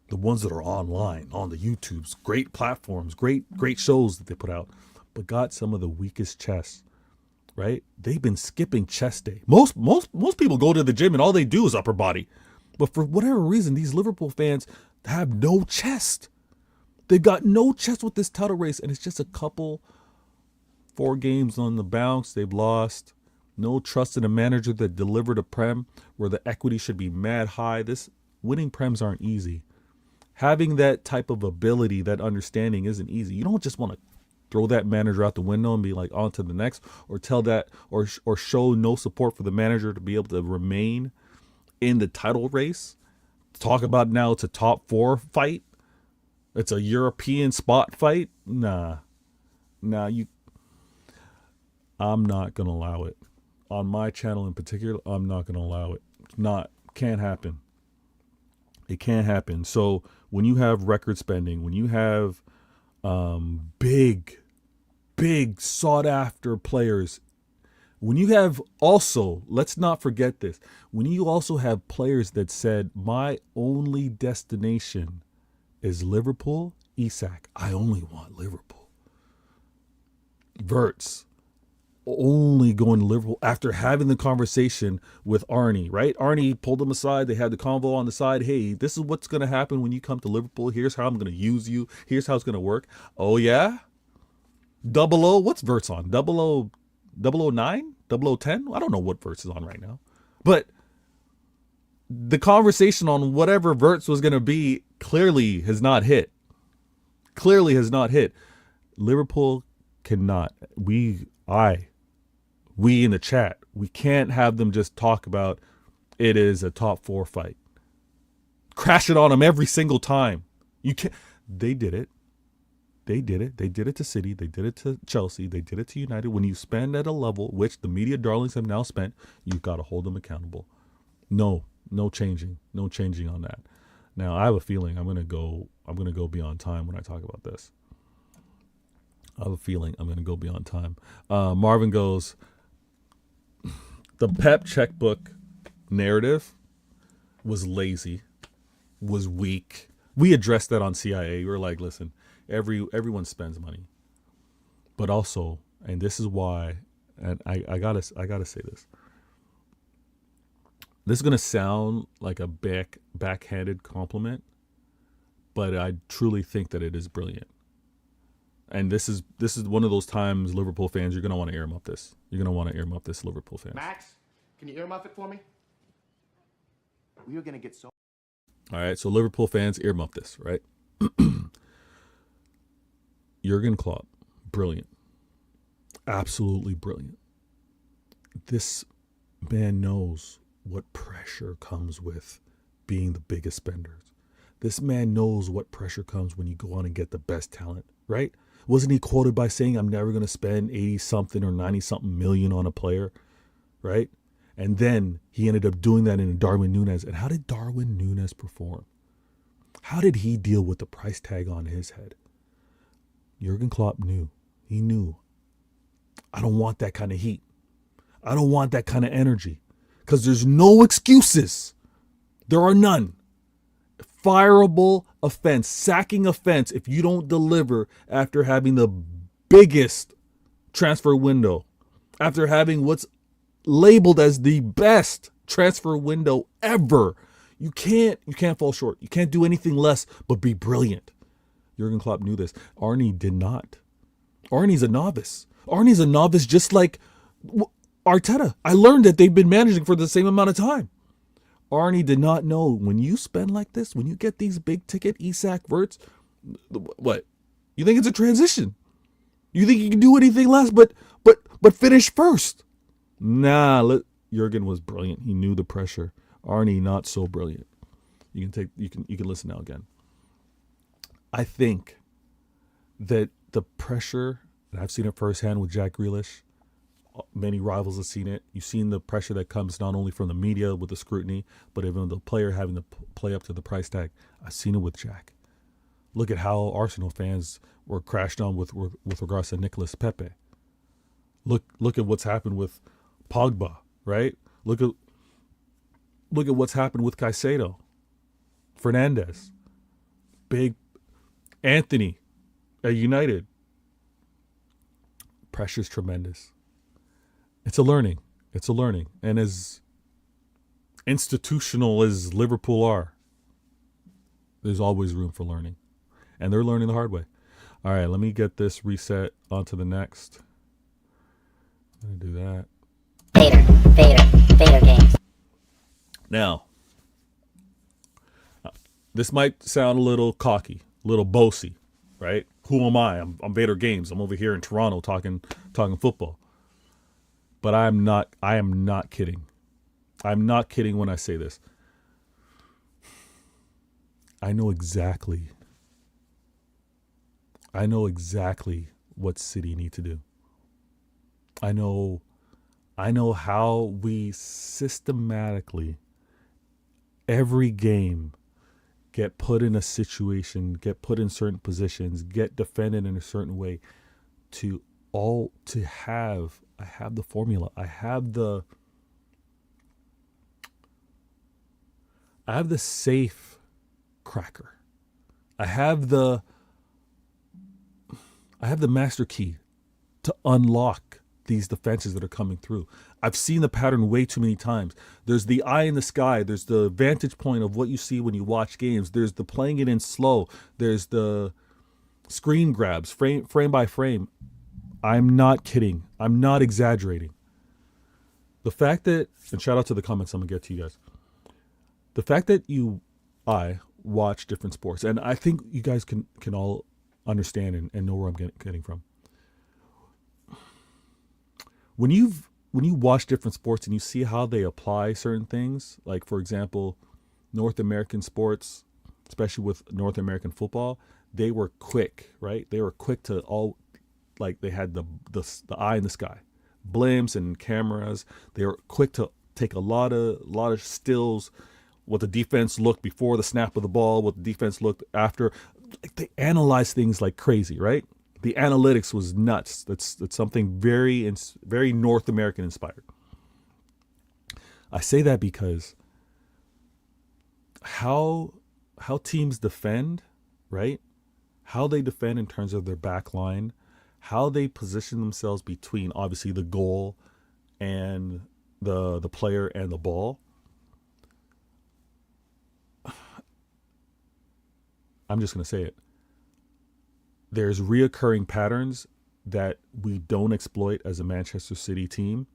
the ones that are online, on the YouTubes, great platforms, great shows that they put out, but got some of the weakest chests, right? They've been skipping chest day. Most people go to the gym and all they do is upper body. But for whatever reason, these Liverpool fans have no chest. They've got no chest with this title race, and it's just a couple 4 games on the bounce. They've lost. No trust in a manager that delivered a Prem where the equity should be mad high. Winning Prems aren't easy. Having that type of ability, that understanding isn't easy. You don't just want to throw that manager out the window and be like, on to the next, or tell that, or show no support for the manager to be able to remain in the title race. Talk about now it's a top 4 fight. It's a European spot fight. Nah, I'm not going to allow it. On my channel in particular, I'm not going to allow it. Can't happen. It can't happen. So when you have record spending, when you have big, big sought after players, when you have also, let's not forget this, when you also have players that said, my only destination is Liverpool, Isak, I only want Liverpool. Verts, only going to Liverpool after having the conversation with Arnie, right? Arnie pulled him aside. They had the convo on the side. Hey, this is what's going to happen when you come to Liverpool. Here's how I'm going to use you. Here's how it's going to work. Oh, yeah? Double O, what's Verts on? 009? 0010? I don't know what Verts is on right now. But the conversation on whatever Verts was going to be clearly has not hit. Clearly has not hit. Liverpool cannot. We in the chat, we can't have them just talk about it is a top 4 fight. Crash it on them every single time. You can't. They did it. They did it. They did it to City. They did it to Chelsea. They did it to United. When you spend at a level which the media darlings have now spent, you've got to hold them accountable. No changing on that. Now I have a feeling I'm gonna go beyond time when I talk about this. I have a feeling I'm gonna go beyond time. Marvin goes, the Pep checkbook narrative was lazy, was weak. We addressed that on CIA. We were like, listen, everyone spends money, but also, and this is why, and I gotta say this. This is gonna sound like a backhanded compliment, but I truly think that it is brilliant. And this is one of those times, Liverpool fans, you're gonna want to earmuff this. You're gonna want to earmuff this, Liverpool fans. Max, can you earmuff it for me? We are gonna get so. All right, so Liverpool fans, earmuff this, right? Jurgen Klopp, brilliant, absolutely brilliant. This man knows what pressure comes with being the biggest spenders. This man knows what pressure comes when you go on and get the best talent, right? Wasn't he quoted by saying, I'm never going to spend 80 something or 90 something million on a player, right? And then he ended up doing that in Darwin Núñez. And how did Darwin Núñez perform? How did he deal with the price tag on his head? Jurgen Klopp knew. He knew. I don't want that kind of heat. I don't want that kind of energy. Because there's no excuses. There are none. Fireable offense, sacking offense if you don't deliver after having the biggest transfer window, after having what's labeled as the best transfer window ever. You can't fall short. You can't do anything less but be brilliant. Jurgen Klopp knew this. Arnie did not. Arnie's a novice. Arnie's a novice just like Arteta. I learned that they've been managing for the same amount of time. Arnie did not know when you spend like this, when you get these big ticket Isak Verts, what? You think it's a transition? You think you can do anything less but finish first? Nah, Jurgen was brilliant. He knew the pressure. Arnie not so brilliant. You can listen now again. I think that the pressure, and I've seen it firsthand with Jack Grealish. Many rivals have seen it. You've seen the pressure that comes not only from the media with the scrutiny, but even the player having to play up to the price tag. I've seen it with Jack. Look at how Arsenal fans were crashed on with regards to Nicolas Pepe. Look at what's happened with Pogba, right? Look at what's happened with Caicedo, Fernandes, big Anthony at United. Pressure's tremendous. It's a learning. And as institutional as Liverpool are, there's always room for learning. And they're learning the hard way. All right, let me get this reset onto the next. I'm going to do that. Vader games. Now, this might sound a little cocky, a little bossy, right? Who am I? I'm Vader Games. I'm over here in Toronto talking football. But I am not kidding. I'm not kidding when I say this. I know exactly what City need to do. I know how we systematically, every game, get put in a situation, get put in certain positions, get defended in a certain way I have the formula. I have the safe cracker. I have the master key to unlock these defenses that are coming through. I've seen the pattern way too many times. There's the eye in the sky. There's the vantage point of what you see when you watch games. There's the playing it in slow. There's the screen grabs, frame by frame. I'm not kidding. I'm not exaggerating. The fact that, and shout out to the comments, I'm going to get to you guys. The fact that I watch different sports, and I think you guys can all understand and know where I'm getting from. When you watch different sports and you see how they apply certain things, like for example, North American sports, especially with North American football, they were quick, right? They were quick to all, like they had the eye in the sky, blimps and cameras. They were quick to take a lot of stills, what the defense looked before the snap of the ball, what the defense looked after. Like they analyze things like crazy, right? The analytics was nuts. That's something very North American inspired. I say that because how teams defend, right? How they defend in terms of their back line, how they position themselves between obviously the goal and the player and the ball. I'm just going to say it. There's reoccurring patterns that we don't exploit as a Manchester City team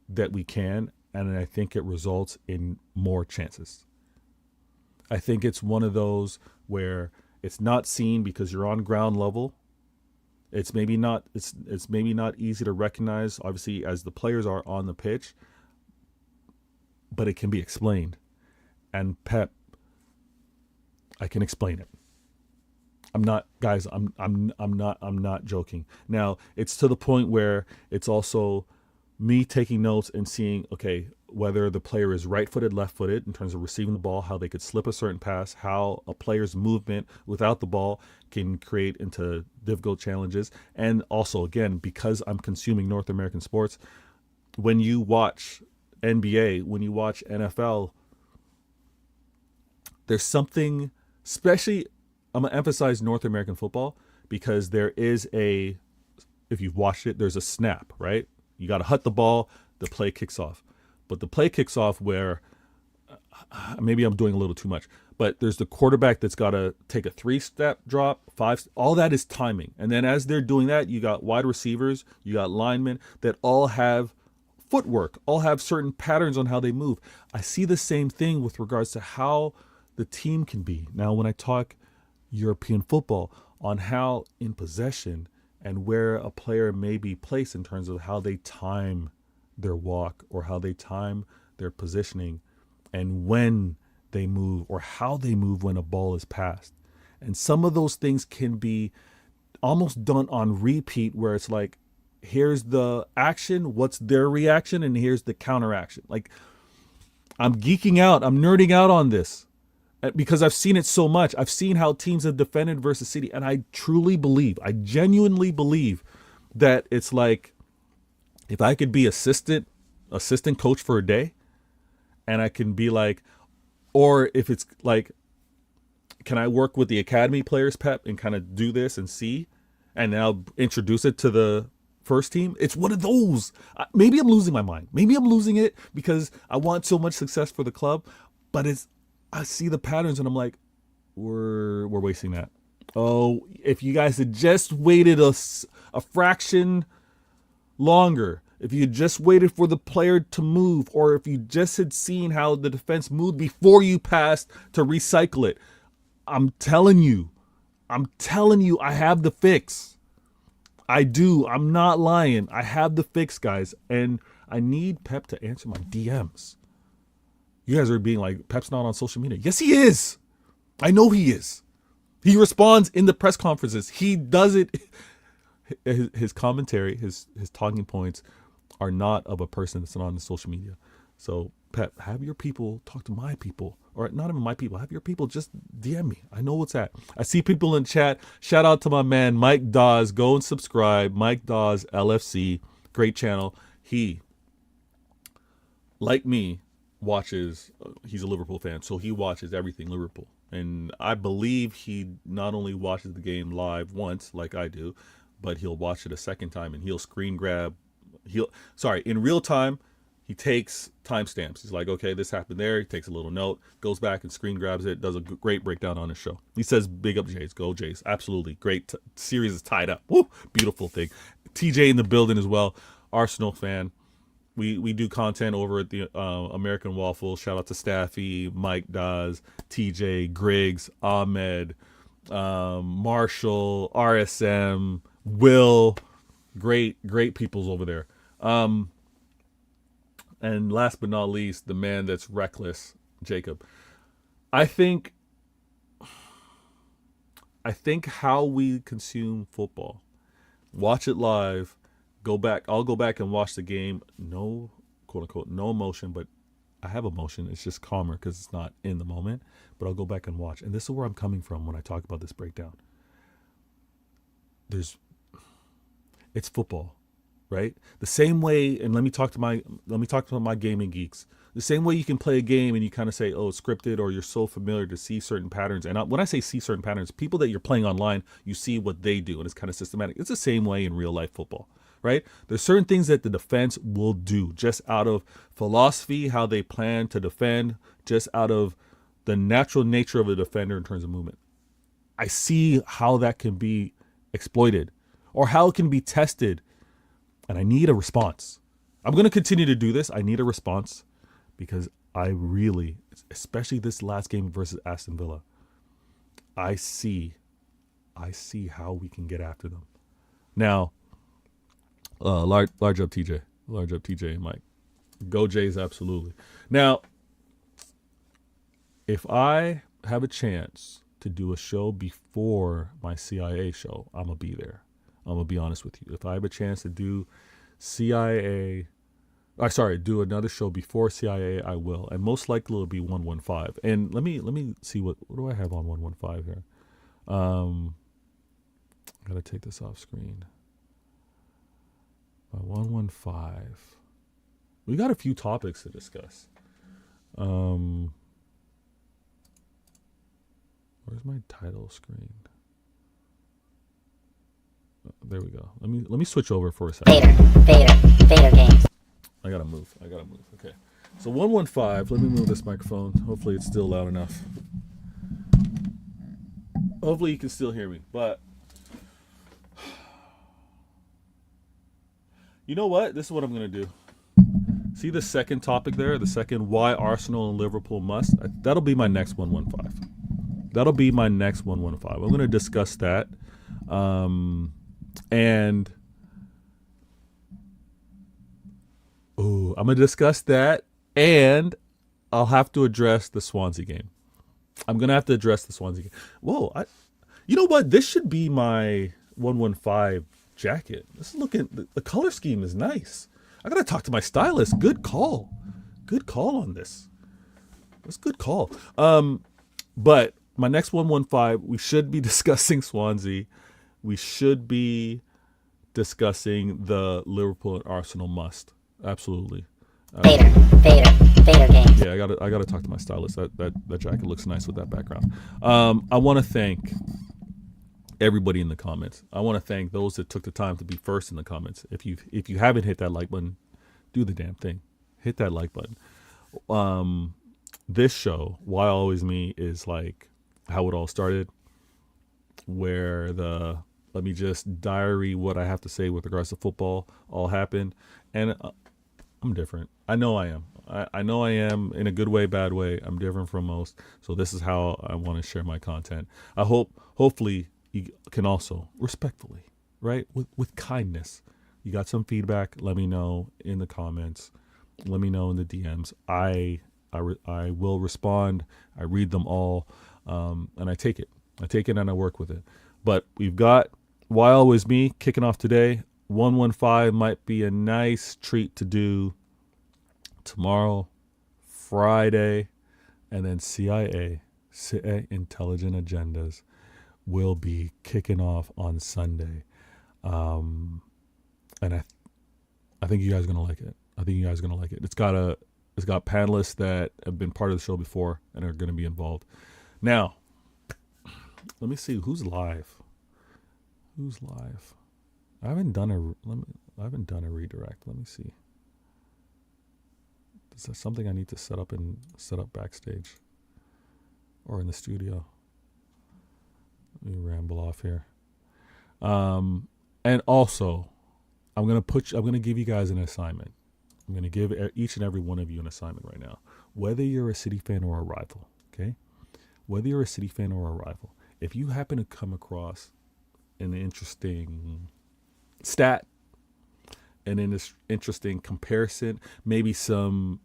that we can, and I think it results in more chances. I think it's one of those where it's not seen because you're on ground level. It's maybe not easy to recognize, obviously, as the players are on the pitch, but it can be explained. And Pep, I can explain it. I'm not joking. Now, it's to the point where it's also me taking notes and seeing, okay, whether the player is right-footed, left-footed in terms of receiving the ball, how they could slip a certain pass, how a player's movement without the ball can create into difficult challenges. And also, again, because I'm consuming North American sports, when you watch NBA, when you watch NFL, there's something, especially, I'm going to emphasize North American football because there is if you've watched it, there's a snap, right? You got to hut the ball, the play kicks off. But the play kicks off where, maybe I'm doing a little too much, but there's the quarterback that's got to take a 3-step drop, 5, all that is timing. And then as they're doing that, you got wide receivers, you got linemen that all have footwork, all have certain patterns on how they move. I see the same thing with regards to how the team can be. Now, when I talk European football, on how in possession and where a player may be placed in terms of how they time their walk or how they time their positioning and when they move or how they move when a ball is passed. And some of those things can be almost done on repeat where it's like, here's the action, what's their reaction, and here's the counteraction. Like, I'm geeking out, I'm nerding out on this because I've seen it so much. I've seen how teams have defended versus City, and I genuinely believe that it's like, if I could be assistant coach for a day, and I can be like, or if it's like, can I work with the academy players, Pep, and kind of do this and see, and then I'll introduce it to the first team. It's one of those. Maybe I'm losing my mind. Maybe I'm losing it because I want so much success for the club, but I see the patterns and I'm like, we're wasting that. Oh, if you guys had just waited a fraction longer, if you just waited for the player to move, or if you just had seen how the defense moved before you passed to recycle it, I'm telling you, I have the fix. I do. I'm not lying. I have the fix, guys. And I need Pep to answer my DMs. You guys are being like, Pep's not on social media. Yes, he is. I know he is. He responds in the press conferences. He does it. His commentary, his talking points are not of a person that's not on the social media. So, Pep, have your people talk to my people, or not even my people. Have your people just DM me. I know what's at. I see people in chat. Shout out to my man Mike Dawes. Go and subscribe. Mike Dawes LFC, great channel. He, like me, watches. He's a Liverpool fan, so he watches everything Liverpool. And I believe he not only watches the game live once, like I do, but he'll watch it a second time and he'll screen grab. In real time, he takes timestamps. He's like, okay, this happened there. He takes a little note, goes back and screen grabs it, does a great breakdown on his show. He says, big up Jays, go Jays. Absolutely. Great. Series is tied up. Woo, beautiful thing. TJ in the building as well. Arsenal fan. We do content over at the American Waffle. Shout out to Staffy, Mike Dawes, TJ, Griggs, Ahmed, Marshall, RSM, Will. Great peoples over there. And last but not least, the man that's reckless, Jacob. I think how we consume football, watch it live, I'll go back and watch the game. No, quote unquote, no emotion, but I have emotion. It's just calmer because it's not in the moment. But I'll go back and watch. And this is where I'm coming from when I talk about this breakdown. It's football, right? The same way, and let me talk to my gaming geeks. The same way you can play a game and you kind of say, oh, it's scripted, or you're so familiar to see certain patterns. And when I say see certain patterns, people that you're playing online, you see what they do, and it's kind of systematic. It's the same way in real life football, right? There's certain things that the defense will do just out of philosophy, how they plan to defend, just out of the natural nature of a defender in terms of movement. I see how that can be exploited or how it can be tested, and I need a response. I'm going to continue to do this. I need a response because I really, especially this last game versus Aston Villa, I see how we can get after them. Now, large up TJ and Mike. Go Jays, absolutely. Now, if I have a chance to do a show before my CIA show, I'm going to be there. I'm going to be honest with you. If I have a chance to do do another show before CIA, I will. And most likely it'll be 115. And let me see what do I have on 115 here. I got to take this off screen. 115. We got a few topics to discuss. Where's my title screen? There we go. Let me switch over for a second. Vader games. I gotta move. Okay. So 115. Let me move this microphone. Hopefully it's still loud enough. Hopefully you can still hear me. But you know what? This is what I'm gonna do. See the second topic there? The second why Arsenal and Liverpool must? That'll be my next 115. That'll be my next 115. I'm gonna discuss that. And I'm going to discuss that, and I'll have to address the Swansea game. I'm going to have to address the Swansea game. Whoa, you know what? This should be my 115 jacket. This is the color scheme is nice. I got to talk to my stylist. Good call. Good call on this. That's a good call. But my next 115, we should be discussing Swansea. We should be discussing the Liverpool and Arsenal must. Absolutely. Vader games. Yeah, I gotta talk to my stylist. That jacket looks nice with that background. I want to thank everybody in the comments. I want to thank those that took the time to be first in the comments. If you haven't hit that like button, do the damn thing. Hit that like button. This show, Why Always Me, is like how it all started, where let me just diary what I have to say with regards to football all happened. And I'm different. I know I am. I know I am in a good way, bad way. I'm different from most. So this is how I want to share my content. I hopefully you can also respectfully, right? With kindness. You got some feedback, let me know in the comments. Let me know in the DMs. I will respond. I read them all. And I take it. And I work with it. But we've got Why Always Me kicking off today. 115 might be a nice treat to do tomorrow, Friday, and then CIA Intelligent Agendas will be kicking off on Sunday. And I think you guys are gonna like it. It's got panelists that have been part of the show before and are gonna be involved. Now, let me see who's live. I haven't done a redirect. Let me see. Is that something I need to set up backstage or in the studio? Let me ramble off here. And also, I'm gonna give you guys an assignment. I'm gonna give each and every one of you an assignment right now. Whether you're a City fan or a rival, okay? Whether you're a City fan or a rival, if you happen to come across an interesting stat, an interesting comparison, maybe some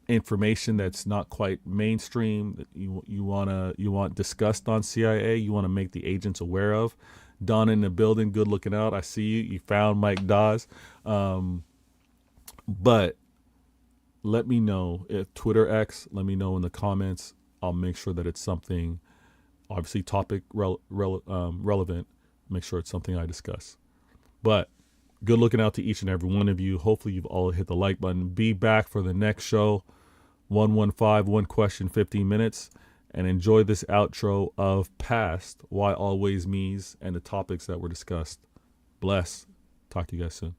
information that's not quite mainstream that you want discussed on CIA, you want to make the agents aware of. Don in the building, good looking out. I see you. You found Mike Dawes. But let me know if Twitter X. Let me know in the comments. I'll make sure that it's something, obviously topic relevant. Make sure it's something I discuss. But good looking out to each and every one of you. Hopefully you've all hit the like button. Be back for the next show. 115, one question, 15 minutes. And enjoy this outro of Past, Why Always Me's, and the topics that were discussed. Bless. Talk to you guys soon.